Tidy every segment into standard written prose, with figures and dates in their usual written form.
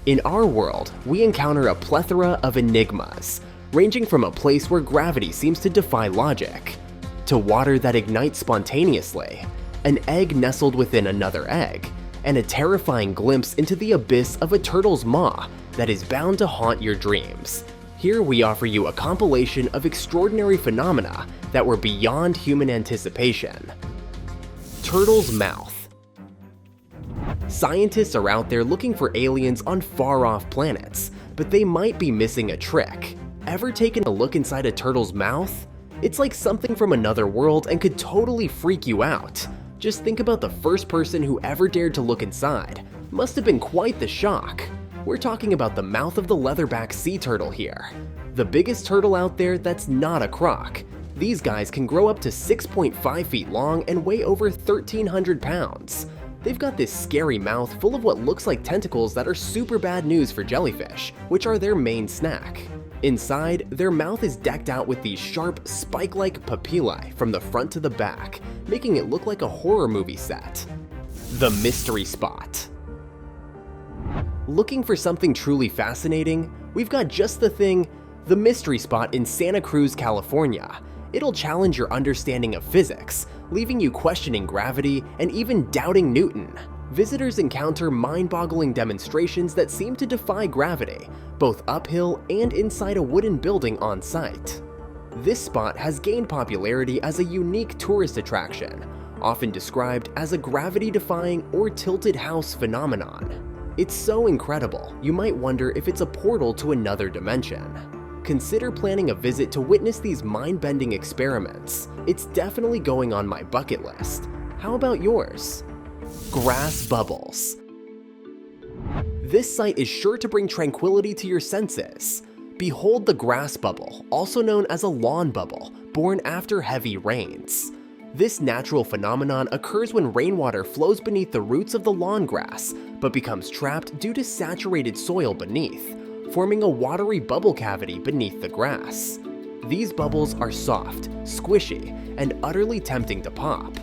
In our world, we encounter a plethora of enigmas, ranging from a place where gravity seems to defy logic, to water that ignites spontaneously, an egg nestled within another egg, and a terrifying glimpse into the abyss of a turtle's maw that is bound to haunt your dreams. Here we offer you a compilation of extraordinary phenomena that were beyond human anticipation. Turtle's mouth. Scientists are out there looking for aliens on far-off planets, but they might be missing a trick. Ever taken a look inside a turtle's mouth? It's like something from another world and could totally freak you out. Just think about the first person who ever dared to look inside. Must have been quite the shock. We're talking about the mouth of the leatherback sea turtle here. The biggest turtle out there that's not a croc. These guys can grow up to 6.5 feet long and weigh over 1,300 pounds. They've got this scary mouth full of what looks like tentacles that are super bad news for jellyfish, which are their main snack. Inside, their mouth is decked out with these sharp, spike-like papillae from the front to the back, making it look like a horror movie set. The mystery spot. Looking for something truly fascinating? We've got just the thing, the mystery spot in Santa Cruz, California. It'll challenge your understanding of physics, leaving you questioning gravity and even doubting Newton. Visitors encounter mind-boggling demonstrations that seem to defy gravity, both uphill and inside a wooden building on site. This spot has gained popularity as a unique tourist attraction, often described as a gravity-defying or tilted house phenomenon. It's so incredible, you might wonder if it's a portal to another dimension. Consider planning a visit to witness these mind-bending experiments. It's definitely going on my bucket list. How about yours? Grass bubbles. This sight is sure to bring tranquility to your senses. Behold the grass bubble, also known as a lawn bubble, born after heavy rains. This natural phenomenon occurs when rainwater flows beneath the roots of the lawn grass, but becomes trapped due to saturated soil beneath, forming a watery bubble cavity beneath the grass. These bubbles are soft, squishy, and utterly tempting to pop.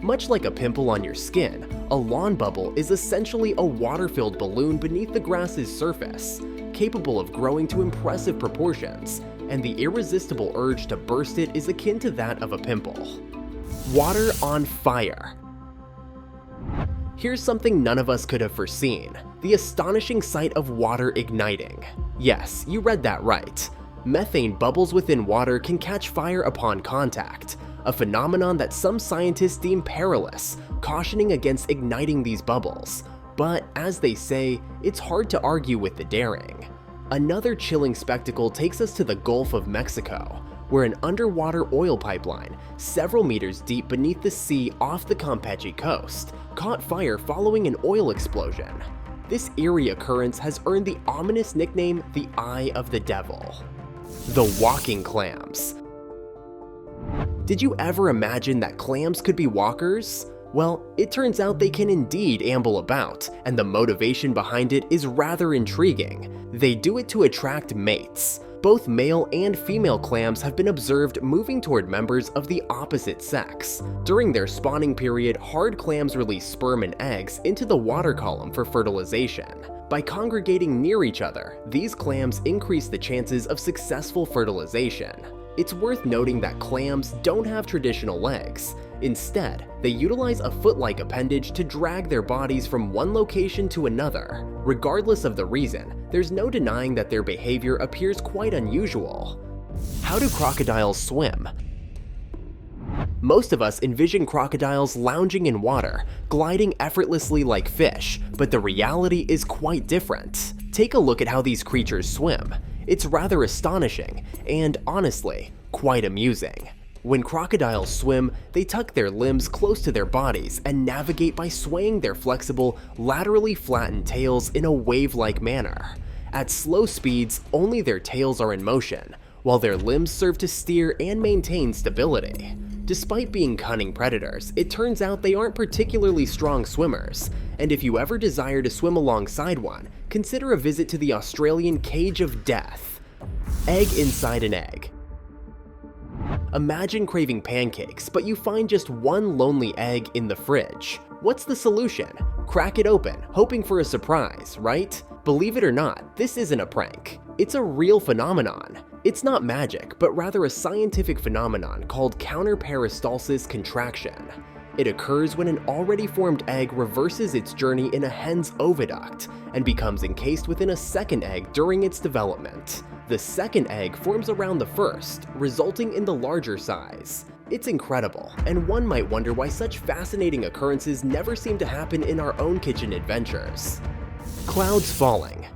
Much like a pimple on your skin, a lawn bubble is essentially a water-filled balloon beneath the grass's surface, capable of growing to impressive proportions, and the irresistible urge to burst it is akin to that of a pimple. Water on fire. Here's something none of us could have foreseen, the astonishing sight of water igniting. Yes, you read that right. Methane bubbles within water can catch fire upon contact, a phenomenon that some scientists deem perilous, cautioning against igniting these bubbles. But as they say, it's hard to argue with the daring. Another chilling spectacle takes us to the Gulf of Mexico, where an underwater oil pipeline, several meters deep beneath the sea off the Campeche coast, caught fire following an oil explosion. This eerie occurrence has earned the ominous nickname the Eye of the Devil. The walking clams. Did you ever imagine that clams could be walkers? Well, it turns out they can indeed amble about, and the motivation behind it is rather intriguing. They do it to attract mates. Both male and female clams have been observed moving toward members of the opposite sex. During their spawning period, hard clams release sperm and eggs into the water column for fertilization. By congregating near each other, these clams increase the chances of successful fertilization. It's worth noting that clams don't have traditional legs. Instead, they utilize a foot-like appendage to drag their bodies from one location to another. Regardless of the reason, there's no denying that their behavior appears quite unusual. How do crocodiles swim? Most of us envision crocodiles lounging in water, gliding effortlessly like fish, but the reality is quite different. Take a look at how these creatures swim. It's rather astonishing, and honestly, quite amusing. When crocodiles swim, they tuck their limbs close to their bodies and navigate by swaying their flexible, laterally flattened tails in a wave-like manner. At slow speeds, only their tails are in motion, while their limbs serve to steer and maintain stability. Despite being cunning predators, it turns out they aren't particularly strong swimmers, and if you ever desire to swim alongside one, consider a visit to the Australian Cage of Death. Egg inside an egg. Imagine craving pancakes, but you find just one lonely egg in the fridge. What's the solution? Crack it open, hoping for a surprise, right? Believe it or not, this isn't a prank. It's a real phenomenon. It's not magic, but rather a scientific phenomenon called counterperistalsis contraction. It occurs when an already formed egg reverses its journey in a hen's oviduct and becomes encased within a second egg during its development. The second egg forms around the first, resulting in the larger size. It's incredible, and one might wonder why such fascinating occurrences never seem to happen in our own kitchen adventures. Clouds falling.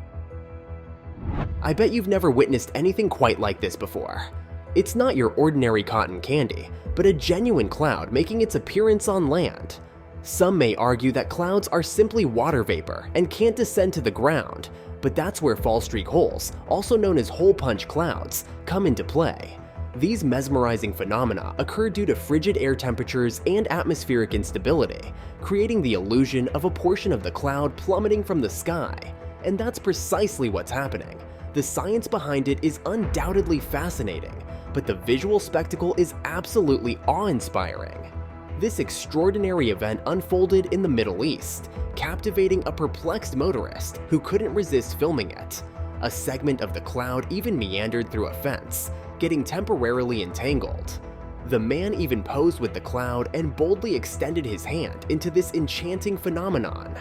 I bet you've never witnessed anything quite like this before. It's not your ordinary cotton candy, but a genuine cloud making its appearance on land. Some may argue that clouds are simply water vapor and can't descend to the ground, but that's where fall streak holes, also known as hole punch clouds, come into play. These mesmerizing phenomena occur due to frigid air temperatures and atmospheric instability, creating the illusion of a portion of the cloud plummeting from the sky. And that's precisely what's happening. The science behind it is undoubtedly fascinating, but the visual spectacle is absolutely awe-inspiring. This extraordinary event unfolded in the Middle East, captivating a perplexed motorist who couldn't resist filming it. A segment of the cloud even meandered through a fence, getting temporarily entangled. The man even posed with the cloud and boldly extended his hand into this enchanting phenomenon.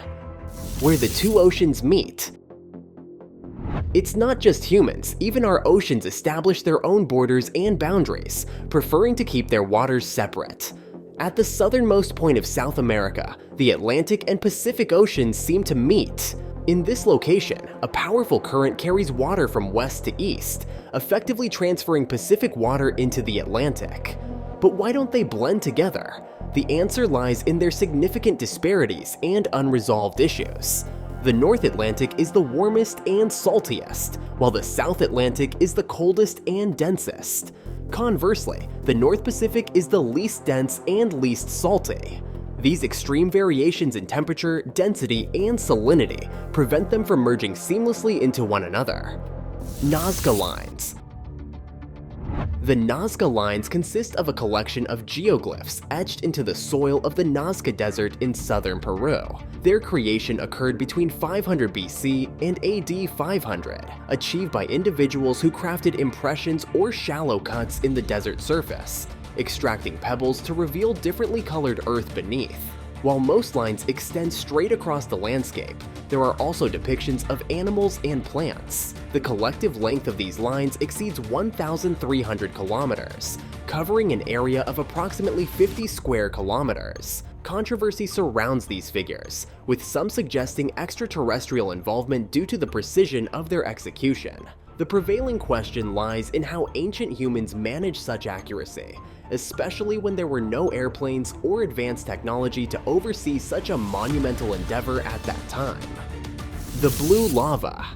Where the two oceans meet. It's not just humans, even our oceans establish their own borders and boundaries, preferring to keep their waters separate. At the southernmost point of South America, the Atlantic and Pacific Oceans seem to meet. In this location, a powerful current carries water from west to east, effectively transferring Pacific water into the Atlantic. But why don't they blend together? The answer lies in their significant disparities and unresolved issues. The North Atlantic is the warmest and saltiest, while the South Atlantic is the coldest and densest. Conversely, the North Pacific is the least dense and least salty. These extreme variations in temperature, density, and salinity prevent them from merging seamlessly into one another. Nazca lines. The Nazca lines consist of a collection of geoglyphs etched into the soil of the Nazca Desert in southern Peru. Their creation occurred between 500 BC and AD 500, achieved by individuals who crafted impressions or shallow cuts in the desert surface, extracting pebbles to reveal differently colored earth beneath. While most lines extend straight across the landscape, there are also depictions of animals and plants. The collective length of these lines exceeds 1,300 kilometers, covering an area of approximately 50 square kilometers. Controversy surrounds these figures, with some suggesting extraterrestrial involvement due to the precision of their execution. The prevailing question lies in how ancient humans managed such accuracy, especially when there were no airplanes or advanced technology to oversee such a monumental endeavor at that time. The blue lava.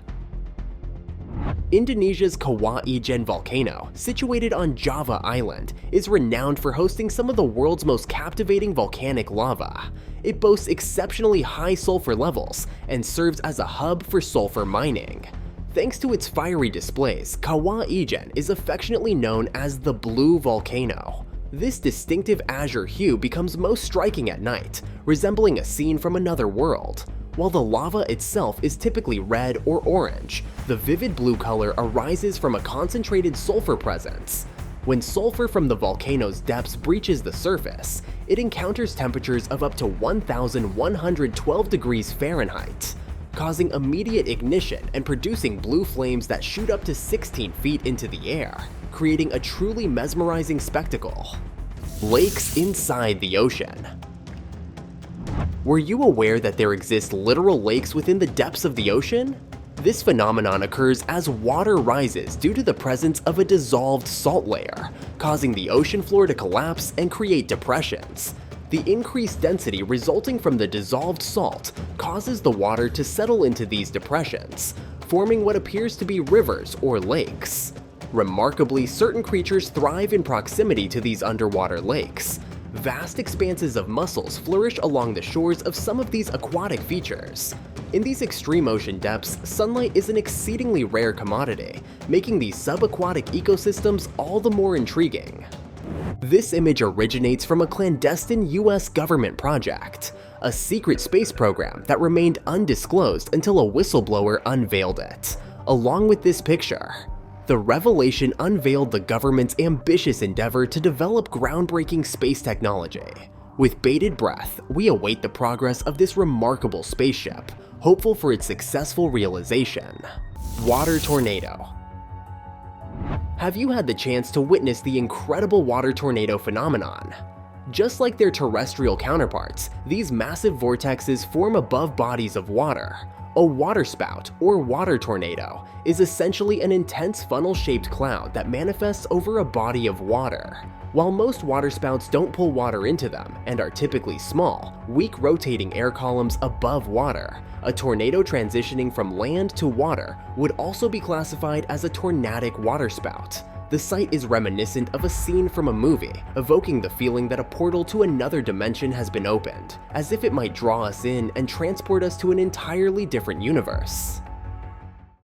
Indonesia's Kawah Ijen volcano, situated on Java Island, is renowned for hosting some of the world's most captivating volcanic lava. It boasts exceptionally high sulfur levels and serves as a hub for sulfur mining. Thanks to its fiery displays, Kawah Ijen is affectionately known as the Blue Volcano. This distinctive azure hue becomes most striking at night, resembling a scene from another world. While the lava itself is typically red or orange, the vivid blue color arises from a concentrated sulfur presence. When sulfur from the volcano's depths breaches the surface, it encounters temperatures of up to 1,112 degrees Fahrenheit, causing immediate ignition and producing blue flames that shoot up to 16 feet into the air, creating a truly mesmerizing spectacle. Lakes inside the ocean. Were you aware that there exist literal lakes within the depths of the ocean? This phenomenon occurs as water rises due to the presence of a dissolved salt layer, causing the ocean floor to collapse and create depressions. The increased density resulting from the dissolved salt causes the water to settle into these depressions, forming what appears to be rivers or lakes. Remarkably, certain creatures thrive in proximity to these underwater lakes. Vast expanses of mussels flourish along the shores of some of these aquatic features. In these extreme ocean depths, sunlight is an exceedingly rare commodity, making these subaquatic ecosystems all the more intriguing. This image originates from a clandestine US government project, a secret space program that remained undisclosed until a whistleblower unveiled it. Along with this picture, the revelation unveiled the government's ambitious endeavor to develop groundbreaking space technology. With bated breath, we await the progress of this remarkable spaceship, hopeful for its successful realization. Water tornado. Have you had the chance to witness the incredible water tornado phenomenon? Just like their terrestrial counterparts, these massive vortexes form above bodies of water. A waterspout, or water tornado, is essentially an intense funnel-shaped cloud that manifests over a body of water. While most waterspouts don't pull water into them and are typically small, weak rotating air columns above water, a tornado transitioning from land to water would also be classified as a tornadic waterspout. The sight is reminiscent of a scene from a movie, evoking the feeling that a portal to another dimension has been opened, as if it might draw us in and transport us to an entirely different universe.